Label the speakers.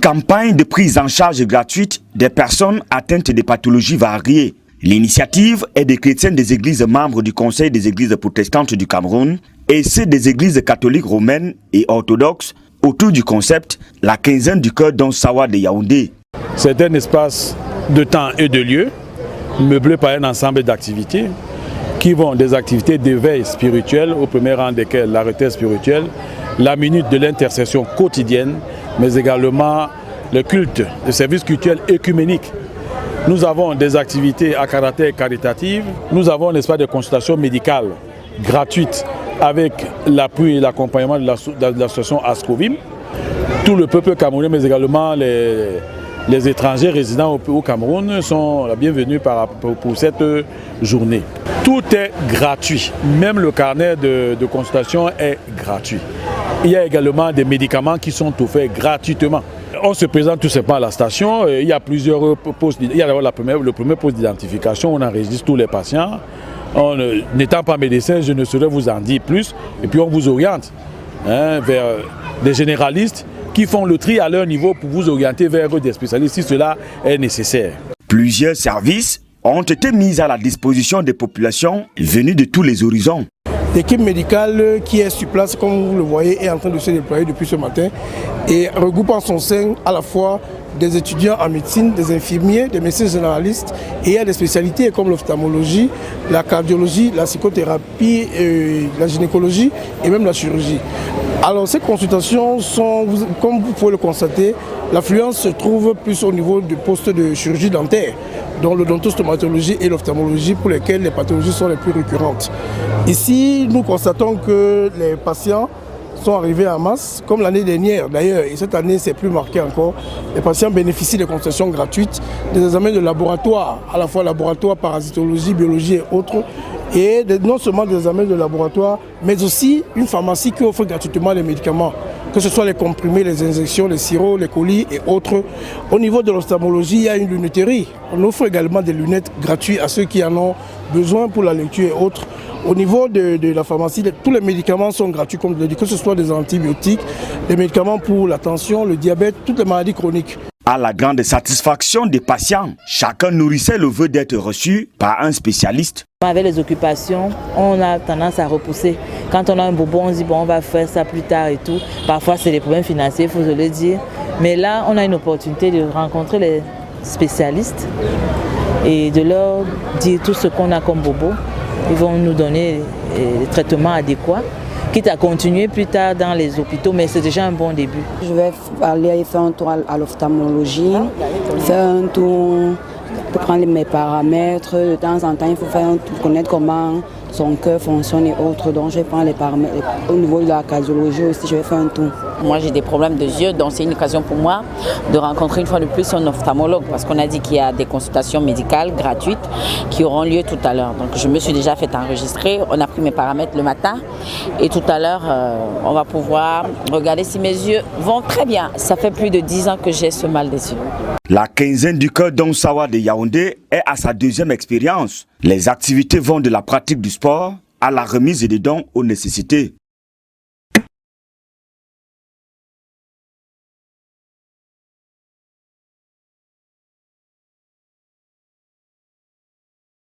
Speaker 1: campagne de prise en charge gratuite des personnes atteintes de pathologies variées. L'initiative est des chrétiens des églises membres du Conseil des églises protestantes du Cameroun et ceux des églises catholiques romaines et orthodoxes autour du concept La quinzaine du cœur d'Onsawa de Yaoundé.
Speaker 2: C'est un espace de temps et de lieu meublé par un ensemble d'activités qui vont des activités d'éveil spirituel, au premier rang desquelles la retraite spirituelle, la minute de l'intercession quotidienne, mais également le culte, le service culturel écuménique. Nous avons des activités à caractère caritatif, nous avons un espace de consultation médicale gratuite avec l'appui et l'accompagnement de l'association Ascovim. Tout le peuple camerounais, mais également les étrangers résidant au Cameroun sont la bienvenue pour cette journée. Tout est gratuit, même le carnet de consultation est gratuit. Il y a également des médicaments qui sont offerts gratuitement. On se présente tout simplement à la station, il y a plusieurs postes. Il y a d'abord le premier poste d'identification, on enregistre tous les patients. N'étant pas médecin, je ne saurais vous en dire plus. Et puis on vous oriente vers des généralistes qui font le tri à leur niveau pour vous orienter vers des spécialistes si cela est nécessaire. Plusieurs services ont été mis à la disposition des populations venues de tous les horizons.
Speaker 3: L'équipe médicale qui est sur place, comme vous le voyez, est en train de se déployer depuis ce matin et regroupe en son sein à la fois des étudiants en médecine, des infirmiers, des médecins généralistes et il y a des spécialités comme l'ophtalmologie, la cardiologie, la psychothérapie, la gynécologie et même la chirurgie. Alors ces consultations sont, comme vous pouvez le constater, l'affluence se trouve plus au niveau du poste de chirurgie dentaire, dont l'odontostomatologie et l'ophtalmologie pour lesquelles les pathologies sont les plus récurrentes. Ici, nous constatons que les patients sont arrivés en masse, comme l'année dernière d'ailleurs, et cette année c'est plus marqué encore. Les patients bénéficient de consultations gratuites, des examens de laboratoire, à la fois laboratoire, parasitologie, biologie et autres, et non seulement des examens de laboratoire, mais aussi une pharmacie qui offre gratuitement les médicaments, que ce soit les comprimés, les injections, les sirops, les colis et autres. Au niveau de l'ophtalmologie, il y a une lunetterie. On offre également des lunettes gratuites à ceux qui en ont besoin pour la lecture et autres. Au niveau de la pharmacie, tous les médicaments sont gratuits, comme je l'ai dit, que ce soit des antibiotiques, des médicaments pour la tension, le diabète, toutes les maladies chroniques.
Speaker 1: À la grande satisfaction des patients, chacun nourrissait le vœu d'être reçu par un spécialiste.
Speaker 4: Avec les occupations, on a tendance à repousser. Quand on a un bobo, on se dit bon, on va faire ça plus tard et tout. Parfois, c'est des problèmes financiers, il faut se le dire. Mais là, on a une opportunité de rencontrer les spécialistes et de leur dire tout ce qu'on a comme bobo. Ils vont nous donner les traitements adéquats, quitte à continuer plus tard dans les hôpitaux, mais c'est déjà un bon début.
Speaker 5: Je vais aller faire un tour à l'ophtalmologie, faire un tour pour prendre mes paramètres. De temps en temps, il faut faire un tour, connaître comment son cœur fonctionne et autres. Donc, je vais prendre les paramètres. Au niveau de la cardiologie aussi, je vais faire un tour.
Speaker 6: Moi, j'ai des problèmes de yeux, donc c'est une occasion pour moi de rencontrer une fois de plus un ophtalmologue parce qu'on a dit qu'il y a des consultations médicales gratuites qui auront lieu tout à l'heure. Donc, je me suis déjà fait enregistrer. On a pris mes paramètres le matin et tout à l'heure, on va pouvoir regarder si mes yeux vont très bien. Ça fait plus de 10 ans que j'ai ce mal des yeux.
Speaker 1: La quinzaine du cœur d'Onsawa de Yaoundé est à sa deuxième expérience. Les activités vont de la pratique du sport à la remise des dons aux nécessités.